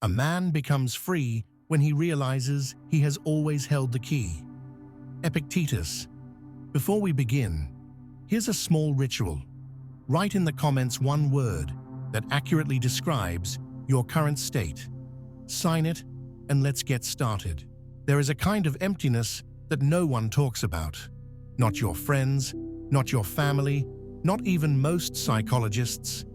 A man becomes free when he realizes he has always held the key. Epictetus. Before we begin, here's a small ritual. Write in the comments one word that accurately describes your current state. Sign it, and let's get started. There is a kind of emptiness that no one talks about. Not your friends, not your family, not even most psychologists.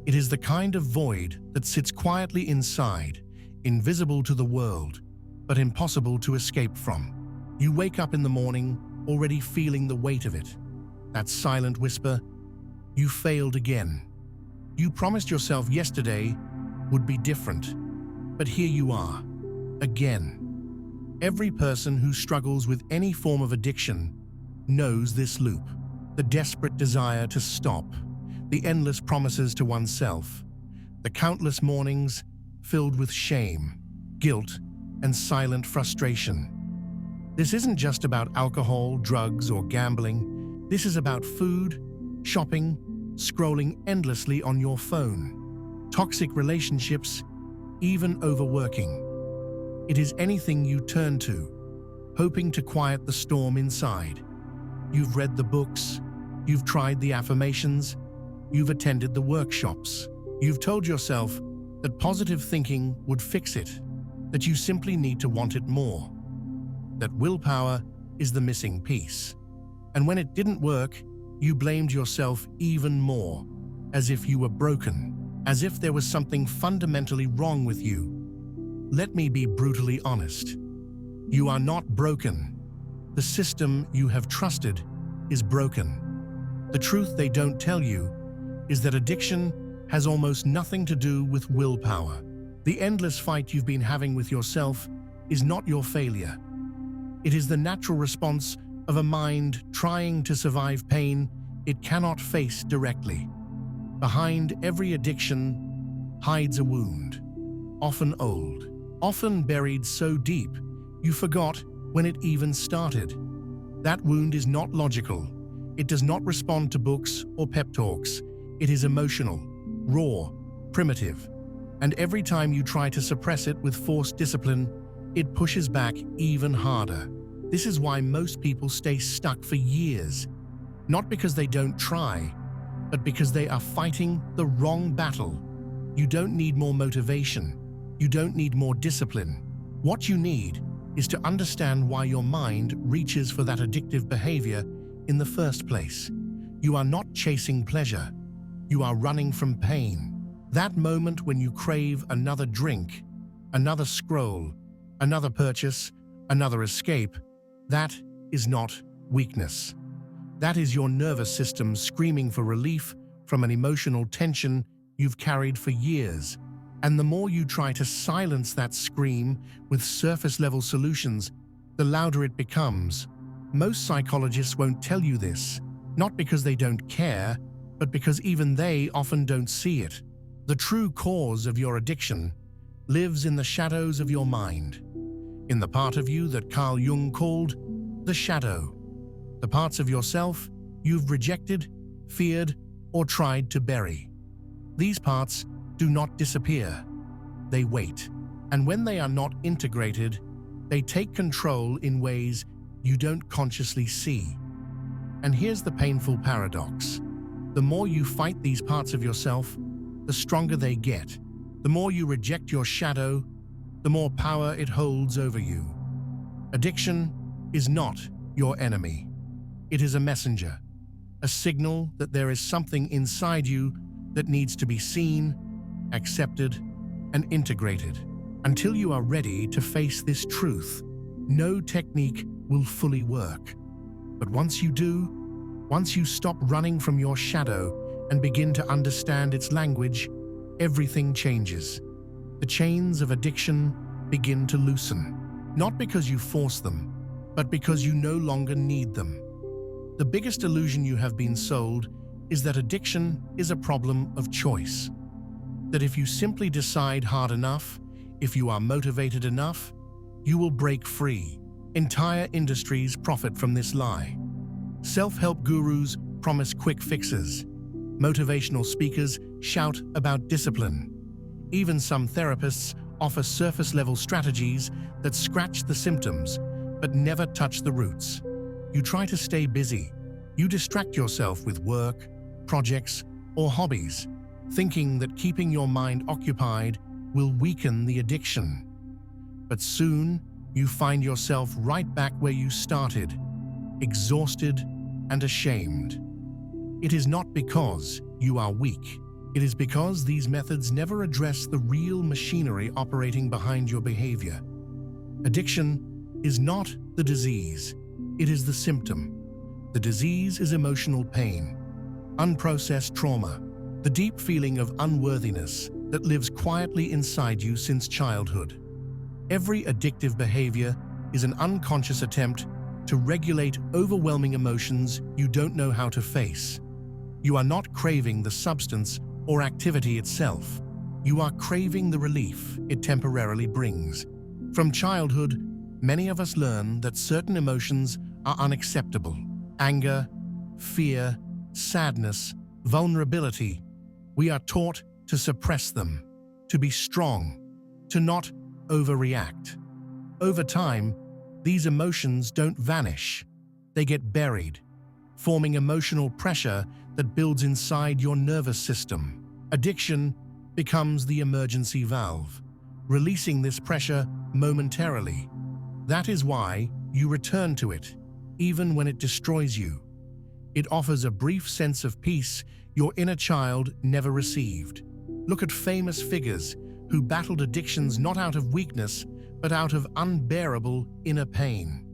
It is the kind of void that sits quietly inside, invisible to the world, but impossible to escape from. You wake up in the morning already feeling the weight of it. That silent whisper, you failed again. You promised yourself yesterday would be different, but here you are, again. Every person who struggles with any form of addiction knows this loop. The desperate desire to stop, the endless promises to oneself, the countless mornings filled with shame, guilt, and silent frustration. This isn't just about alcohol, drugs, or gambling. This is about food, shopping, scrolling endlessly on your phone, toxic relationships, even overworking. It is anything you turn to, hoping to quiet the storm inside. You've read the books, you've tried the affirmations, you've attended the workshops. You've told yourself that positive thinking would fix it, that you simply need to want it more, that willpower is the missing piece. And when it didn't work, you blamed yourself even more, as if you were broken, as if there was something fundamentally wrong with you. Let me be brutally honest. You are not broken. The system you have trusted is broken. The truth they don't tell you is that addiction has almost nothing to do with willpower. The endless fight you've been having with yourself is not your failure. It is the natural response of a mind trying to survive pain it cannot face directly. Behind every addiction hides a wound, often old, often buried so deep you forgot when it even started. That wound is not logical. It does not respond to books or pep talks. It is emotional, raw, primitive. And every time you try to suppress it with forced discipline, it pushes back even harder. This is why most people stay stuck for years, not because they don't try, but because they are fighting the wrong battle. You don't need more motivation. You don't need more discipline. What you need is to understand why your mind reaches for that addictive behavior in the first place. You are not chasing pleasure. You are running from pain. That moment when you crave another drink, another scroll, another purchase, another escape, that is not weakness. That is your nervous system screaming for relief from an emotional tension you've carried for years. And the more you try to silence that scream with surface-level solutions, the louder it becomes. Most psychologists won't tell you this, not because they don't care, but because even they often don't see it. The true cause of your addiction lives in the shadows of your mind, in the part of you that Carl Jung called the shadow, the parts of yourself you've rejected, feared, or tried to bury. These parts do not disappear. They wait. And when they are not integrated, they take control in ways you don't consciously see. And here's the painful paradox. The more you fight these parts of yourself, the stronger they get. The more you reject your shadow, the more power it holds over you. Addiction is not your enemy. It is a messenger, a signal that there is something inside you that needs to be seen, accepted, and integrated. Until you are ready to face this truth, no technique will fully work. But once you do, once you stop running from your shadow and begin to understand its language, everything changes. The chains of addiction begin to loosen, not because you force them, but because you no longer need them. The biggest illusion you have been sold is that addiction is a problem of choice. That if you simply decide hard enough, if you are motivated enough, you will break free. Entire industries profit from this lie. Self-help gurus promise quick fixes. Motivational speakers shout about discipline. Even some therapists offer surface-level strategies that scratch the symptoms but never touch the roots. You try to stay busy. You distract yourself with work, projects, or hobbies, thinking that keeping your mind occupied will weaken the addiction. But soon, you find yourself right back where you started, exhausted and ashamed. It is not because you are weak. It is because these methods never address the real machinery operating behind your behavior. Addiction is not the disease, it is the symptom. The disease is emotional pain, unprocessed trauma, the deep feeling of unworthiness that lives quietly inside you since childhood. Every addictive behavior is an unconscious attempt to regulate overwhelming emotions you don't know how to face. You are not craving the substance or activity itself. You are craving the relief it temporarily brings. From childhood, many of us learn that certain emotions are unacceptable. Anger, fear, sadness, vulnerability. We are taught to suppress them, to be strong, to not overreact. Over time, these emotions don't vanish. They get buried, forming emotional pressure that builds inside your nervous system. Addiction becomes the emergency valve, releasing this pressure momentarily. That is why you return to it, even when it destroys you. It offers a brief sense of peace your inner child never received. Look at famous figures who battled addictions not out of weakness, but out of unbearable inner pain.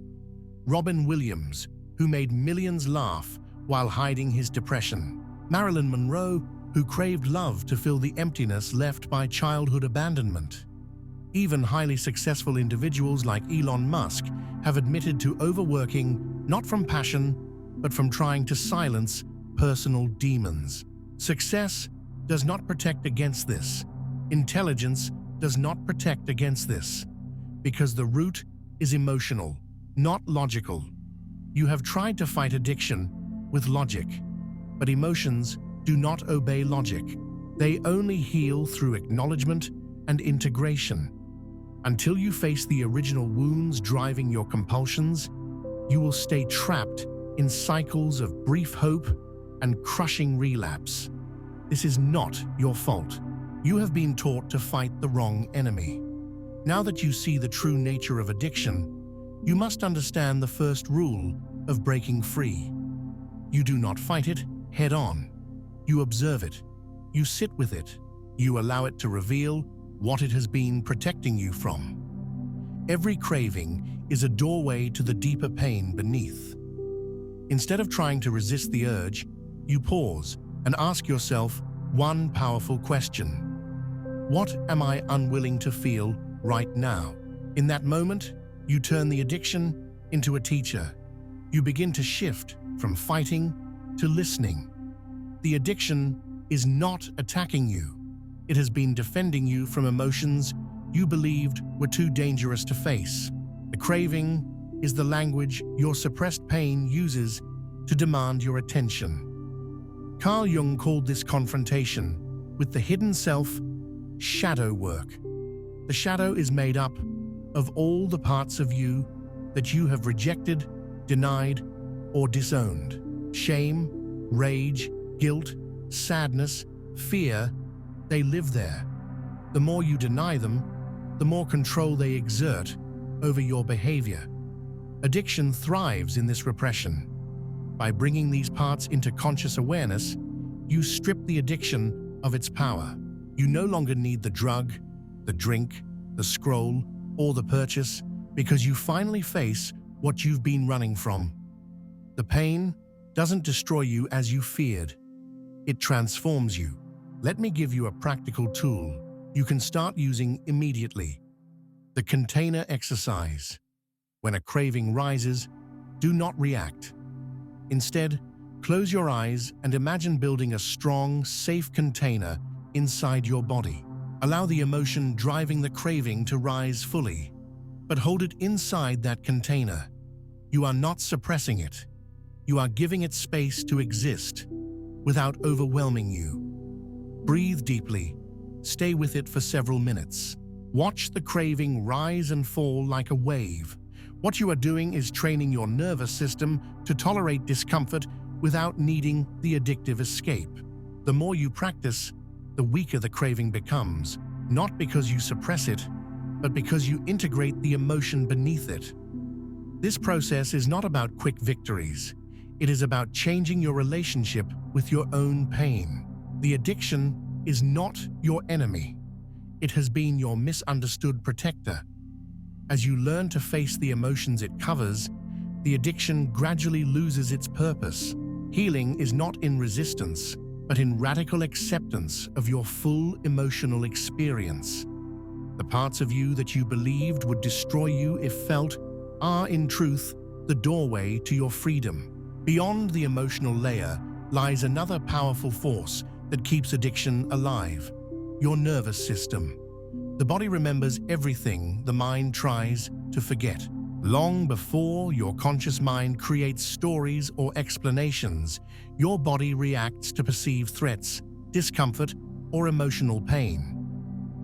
Robin Williams, who made millions laugh while hiding his depression. Marilyn Monroe, who craved love to fill the emptiness left by childhood abandonment. Even highly successful individuals like Elon Musk have admitted to overworking not from passion, but from trying to silence personal demons. Success does not protect against this. Intelligence does not protect against this, because the root is emotional, not logical. You have tried to fight addiction with logic, but emotions do not obey logic. They only heal through acknowledgement and integration. Until you face the original wounds driving your compulsions, you will stay trapped in cycles of brief hope and crushing relapse. This is not your fault. You have been taught to fight the wrong enemy. Now that you see the true nature of addiction, you must understand the first rule of breaking free. You do not fight it head on. You observe it. You sit with it. You allow it to reveal what it has been protecting you from. Every craving is a doorway to the deeper pain beneath. Instead of trying to resist the urge, you pause and ask yourself one powerful question. What am I unwilling to feel right now? In that moment, you turn the addiction into a teacher. You begin to shift from fighting to listening. The addiction is not attacking you. It has been defending you from emotions you believed were too dangerous to face. The craving is the language your suppressed pain uses to demand your attention. Carl Jung called this confrontation with the hidden self shadow work. The shadow is made up of all the parts of you that you have rejected, denied, or disowned. Shame, rage, guilt, sadness, fear, they live there. The more you deny them, the more control they exert over your behavior. Addiction thrives in this repression. By bringing these parts into conscious awareness, you strip the addiction of its power. You no longer need the drug, the drink, the scroll, or the purchase, because you finally face what you've been running from. The pain doesn't destroy you as you feared. It transforms you. Let me give you a practical tool you can start using immediately. The container exercise. When a craving rises, do not react. Instead, close your eyes and imagine building a strong, safe container inside your body. Allow the emotion driving the craving to rise fully, but hold it inside that container. You are not suppressing it. You are giving it space to exist without overwhelming you. Breathe deeply. Stay with it for several minutes. Watch the craving rise and fall like a wave. What you are doing is training your nervous system to tolerate discomfort without needing the addictive escape. The more you practice, the weaker the craving becomes, not because you suppress it, but because you integrate the emotion beneath it. This process is not about quick victories. It is about changing your relationship with your own pain. The addiction is not your enemy. It has been your misunderstood protector. As you learn to face the emotions it covers, the addiction gradually loses its purpose. Healing is not in resistance, but in radical acceptance of your full emotional experience. The parts of you that you believed would destroy you if felt are, in truth, the doorway to your freedom. Beyond the emotional layer lies another powerful force that keeps addiction alive: your nervous system. The body remembers everything the mind tries to forget. Long before your conscious mind creates stories or explanations, your body reacts to perceived threats, discomfort, or emotional pain.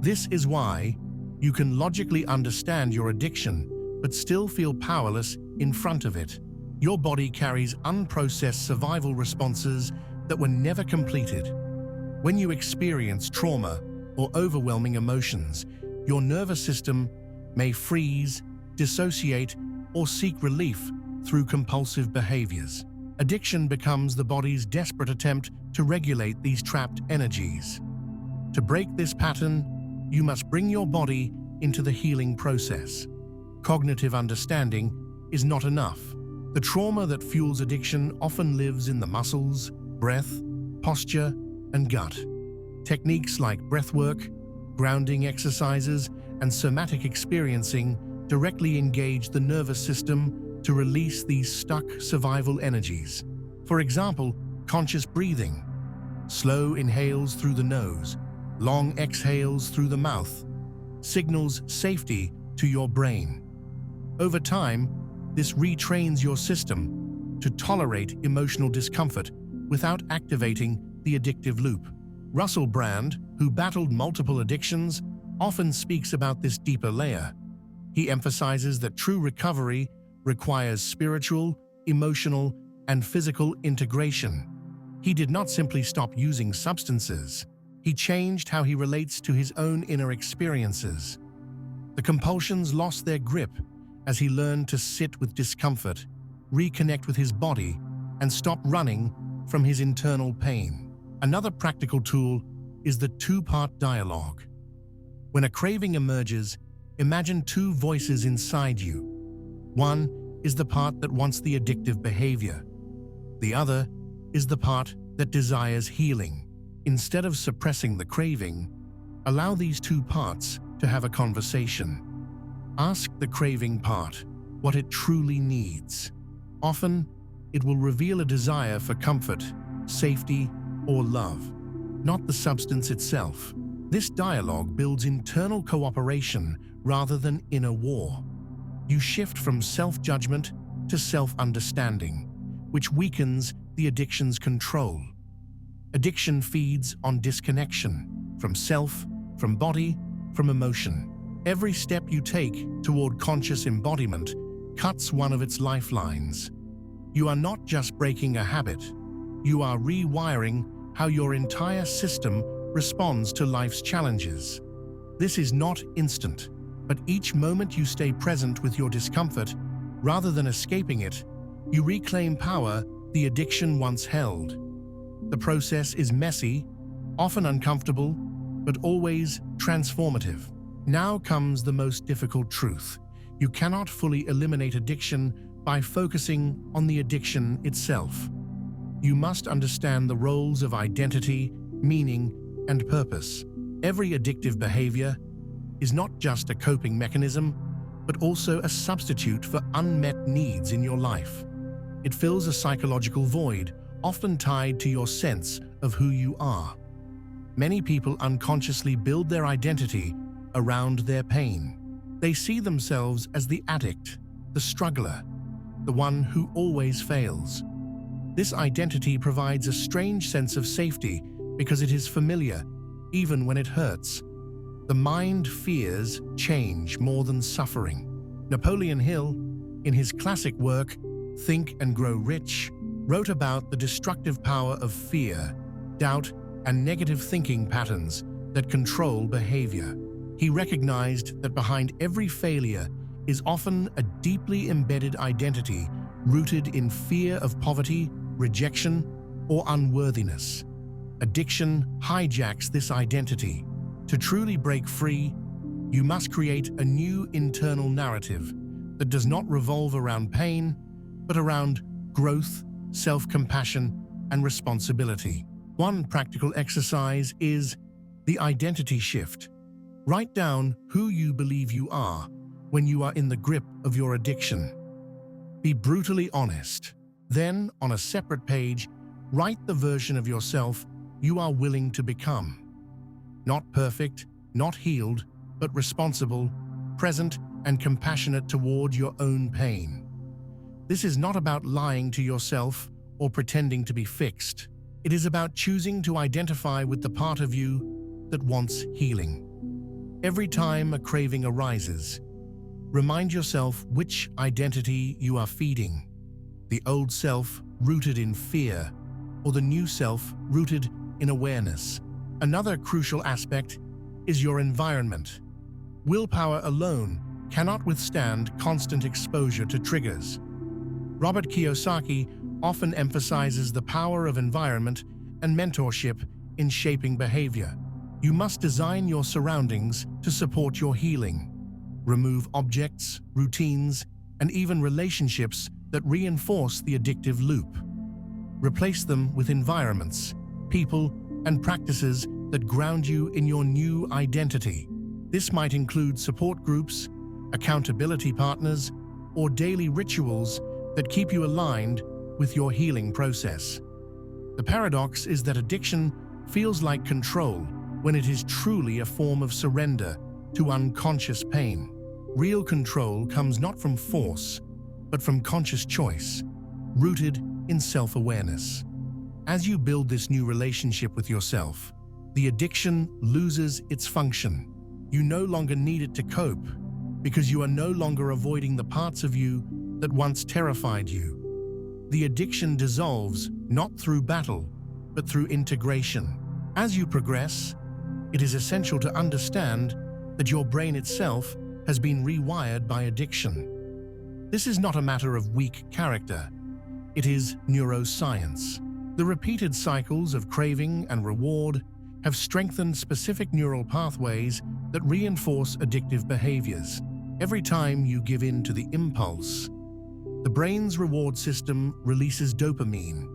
This is why you can logically understand your addiction, but still feel powerless in front of it. Your body carries unprocessed survival responses that were never completed. When you experience trauma or overwhelming emotions, your nervous system may freeze, dissociate, or seek relief through compulsive behaviors. Addiction becomes the body's desperate attempt to regulate these trapped energies. To break this pattern, you must bring your body into the healing process. Cognitive understanding is not enough. The trauma that fuels addiction often lives in the muscles, breath, posture, and gut. Techniques like breathwork, grounding exercises, and somatic experiencing directly engage the nervous system to release these stuck survival energies. For example, conscious breathing. Slow inhales through the nose, long exhales through the mouth, signals safety to your brain. Over time, this retrains your system to tolerate emotional discomfort without activating the addictive loop. Russell Brand, who battled multiple addictions, often speaks about this deeper layer. He emphasizes that true recovery requires spiritual, emotional, and physical integration. He did not simply stop using substances. He changed how he relates to his own inner experiences. The compulsions lost their grip as he learned to sit with discomfort, reconnect with his body, and stop running from his internal pain. Another practical tool is the two-part dialogue. When a craving emerges, imagine two voices inside you. One is the part that wants the addictive behavior. The other is the part that desires healing. Instead of suppressing the craving, allow these two parts to have a conversation. Ask the craving part what it truly needs. Often, it will reveal a desire for comfort, safety, or love, not the substance itself. This dialogue builds internal cooperation rather than inner war. You shift from self-judgment to self-understanding, which weakens the addiction's control. Addiction feeds on disconnection from self, from body, from emotion. Every step you take toward conscious embodiment cuts one of its lifelines. You are not just breaking a habit, you are rewiring how your entire system responds to life's challenges. This is not instant, but each moment you stay present with your discomfort, rather than escaping it, you reclaim power the addiction once held. The process is messy, often uncomfortable, but always transformative. Now comes the most difficult truth. You cannot fully eliminate addiction by focusing on the addiction itself. You must understand the roles of identity, meaning, and purpose. Every addictive behavior is not just a coping mechanism, but also a substitute for unmet needs in your life. It fills a psychological void, often tied to your sense of who you are. Many people unconsciously build their identity around their pain. They see themselves as the addict, the struggler, the one who always fails. This identity provides a strange sense of safety because it is familiar, even when it hurts. The mind fears change more than suffering. Napoleon Hill, in his classic work, Think and Grow Rich, wrote about the destructive power of fear, doubt, and negative thinking patterns that control behavior. He recognized that behind every failure is often a deeply embedded identity rooted in fear of poverty, rejection, or unworthiness. Addiction hijacks this identity. To truly break free, you must create a new internal narrative that does not revolve around pain, but around growth, self-compassion, and responsibility. One practical exercise is the identity shift. Write down who you believe you are when you are in the grip of your addiction. Be brutally honest. Then, on a separate page, write the version of yourself you are willing to become. Not perfect, not healed, but responsible, present, and compassionate toward your own pain. This is not about lying to yourself or pretending to be fixed. It is about choosing to identify with the part of you that wants healing. Every time a craving arises, remind yourself which identity you are feeding: the old self rooted in fear, or the new self rooted in awareness. Another crucial aspect is your environment. Willpower alone cannot withstand constant exposure to triggers. Robert Kiyosaki often emphasizes the power of environment and mentorship in shaping behavior. You must design your surroundings to support your healing. Remove objects, routines, and even relationships that reinforce the addictive loop. Replace them with environments, people, and practices that ground you in your new identity. This might include support groups, accountability partners, or daily rituals that keep you aligned with your healing process. The paradox is that addiction feels like control when it is truly a form of surrender to unconscious pain. Real control comes not from force, but from conscious choice, rooted in self-awareness. As you build this new relationship with yourself, the addiction loses its function. You no longer need it to cope, because you are no longer avoiding the parts of you that once terrified you. The addiction dissolves not through battle, but through integration. As you progress, it is essential to understand that your brain itself has been rewired by addiction. This is not a matter of weak character. It is neuroscience. The repeated cycles of craving and reward have strengthened specific neural pathways that reinforce addictive behaviors. Every time you give in to the impulse, the brain's reward system releases dopamine,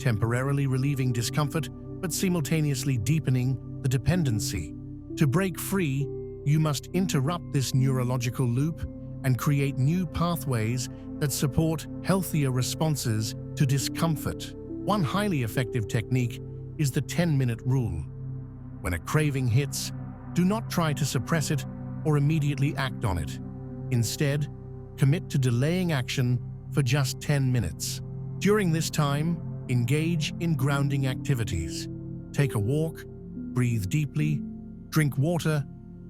temporarily relieving discomfort but simultaneously deepening the dependency. To break free, you must interrupt this neurological loop and create new pathways that support healthier responses to discomfort. One highly effective technique is the 10-minute rule. When a craving hits, do not try to suppress it or immediately act on it. Instead, commit to delaying action for just 10 minutes. During this time, engage in grounding activities. Take a walk, breathe deeply, drink water,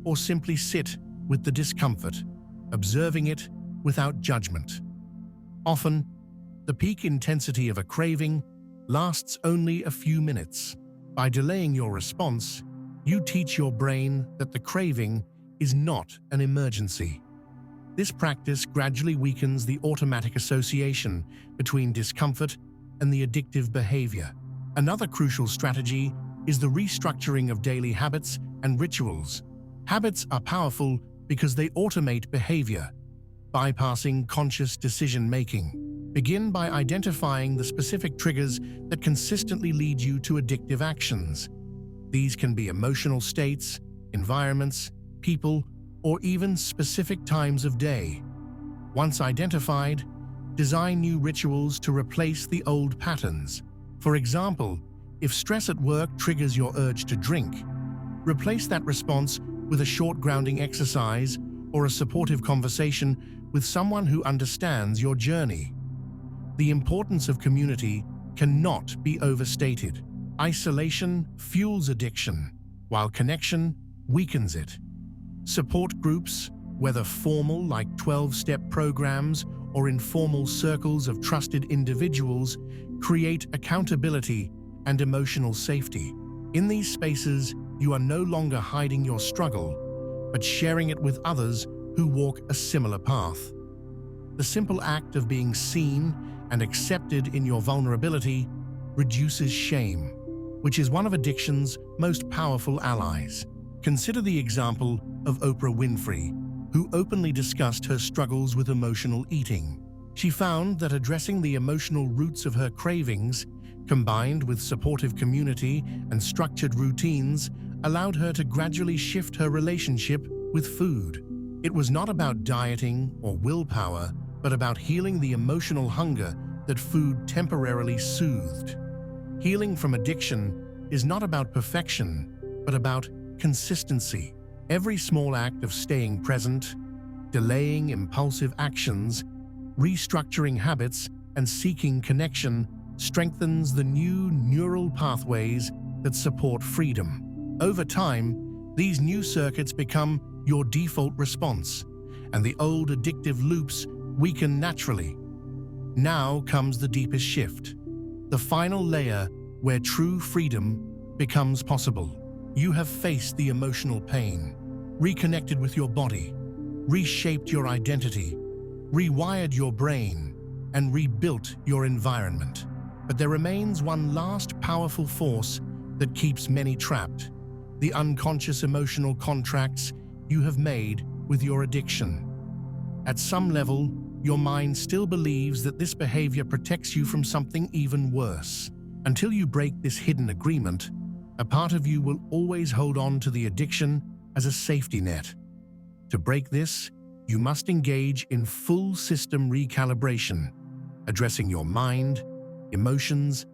or simply sit with the discomfort, observing it without judgment. Often, the peak intensity of a craving lasts only a few minutes. By delaying your response, you teach your brain that the craving is not an emergency. This practice gradually weakens the automatic association between discomfort and the addictive behavior. Another crucial strategy is the restructuring of daily habits and rituals. Habits are powerful because they automate behavior, bypassing conscious decision-making. Begin by identifying the specific triggers that consistently lead you to addictive actions. These can be emotional states, environments, people, or even specific times of day. Once identified, design new rituals to replace the old patterns. For example, if stress at work triggers your urge to drink, replace that response with a short grounding exercise or a supportive conversation with someone who understands your journey. The importance of community cannot be overstated. Isolation fuels addiction, while connection weakens it. Support groups, whether formal like 12-step programs or informal circles of trusted individuals, create accountability and emotional safety. In these spaces, you are no longer hiding your struggle, but sharing it with others who walk a similar path. The simple act of being seen and accepted in your vulnerability reduces shame, which is one of addiction's most powerful allies. Consider the example of Oprah Winfrey, who openly discussed her struggles with emotional eating. She found that addressing the emotional roots of her cravings, combined with supportive community and structured routines, allowed her to gradually shift her relationship with food. It was not about dieting or willpower, but about healing the emotional hunger that food temporarily soothed. Healing from addiction is not about perfection, but about consistency. Every small act of staying present, delaying impulsive actions, restructuring habits, and seeking connection strengthens the new neural pathways that support freedom. Over time, these new circuits become your default response, and the old addictive loops weaken naturally. Now comes the deepest shift, the final layer where true freedom becomes possible. You have faced the emotional pain, reconnected with your body, reshaped your identity, rewired your brain, and rebuilt your environment. But there remains one last powerful force that keeps many trapped: the unconscious emotional contracts you have made with your addiction. At some level, your mind still believes that this behavior protects you from something even worse. Until you break this hidden agreement, a part of you will always hold on to the addiction as a safety net. To break this, you must engage in full system recalibration, addressing your mind, emotions,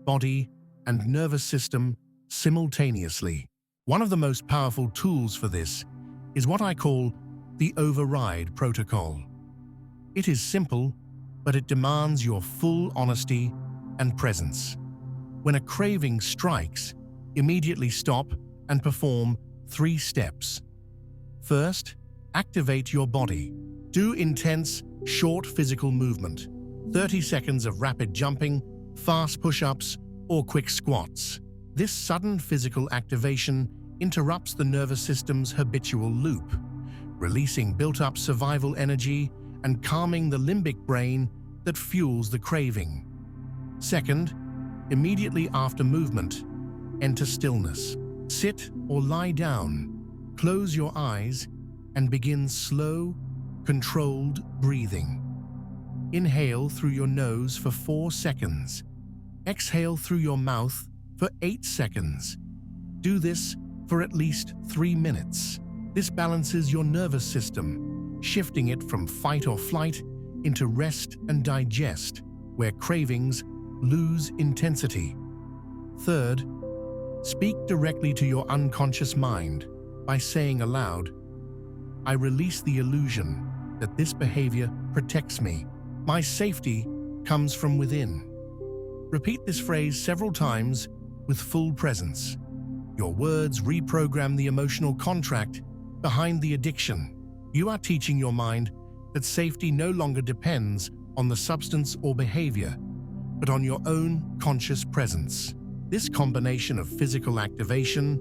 body, and nervous system simultaneously. One of the most powerful tools for this is what I call the override protocol. It is simple, but it demands your full honesty and presence. When a craving strikes, immediately stop and perform 3 steps. First, activate your body. Do intense, short physical movement, 30 seconds of rapid jumping, fast push-ups, or quick squats. This sudden physical activation interrupts the nervous system's habitual loop, releasing built-up survival energy and calming the limbic brain that fuels the craving. Second, immediately after movement, enter stillness. Sit or lie down, close your eyes, and begin slow, controlled breathing. Inhale through your nose for 4 seconds. Exhale through your mouth for 8 seconds. Do this for at least 3 minutes. This balances your nervous system, shifting it from fight or flight into rest and digest, where cravings lose intensity. Third, speak directly to your unconscious mind by saying aloud, "I release the illusion that this behavior protects me. My safety comes from within." Repeat this phrase several times with full presence. Your words reprogram the emotional contract behind the addiction. You are teaching your mind that safety no longer depends on the substance or behavior, but on your own conscious presence. This combination of physical activation,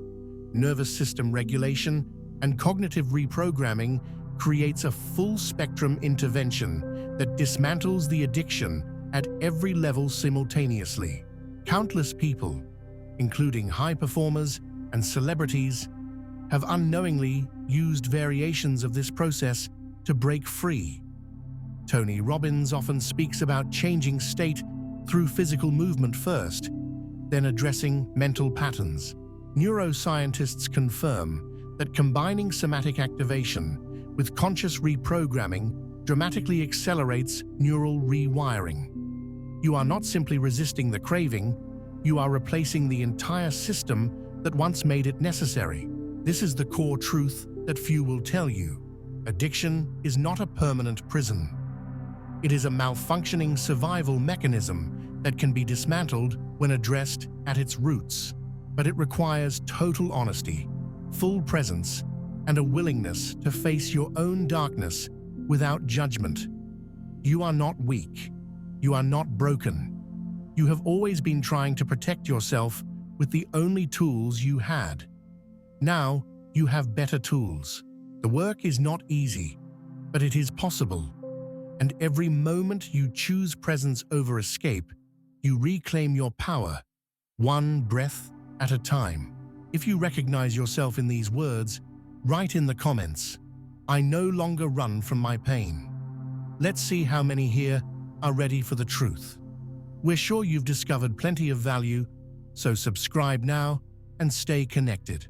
nervous system regulation, and cognitive reprogramming creates a full-spectrum intervention that dismantles the addiction at every level simultaneously. Countless people, including high performers and celebrities, have unknowingly used variations of this process to break free. Tony Robbins often speaks about changing state through physical movement first, then addressing mental patterns. Neuroscientists confirm that combining somatic activation with conscious reprogramming dramatically accelerates neural rewiring. You are not simply resisting the craving, you are replacing the entire system that once made it necessary. This is the core truth that few will tell you. Addiction is not a permanent prison. It is a malfunctioning survival mechanism that can be dismantled when addressed at its roots. But it requires total honesty, full presence, and a willingness to face your own darkness without judgment. You are not weak. You are not broken. You have always been trying to protect yourself with the only tools you had. Now, you have better tools. The work is not easy, but it is possible. And every moment you choose presence over escape, you reclaim your power, one breath at a time. If you recognize yourself in these words, write in the comments, "I no longer run from my pain." Let's see how many here are ready for the truth. We're sure you've discovered plenty of value, so subscribe now and stay connected.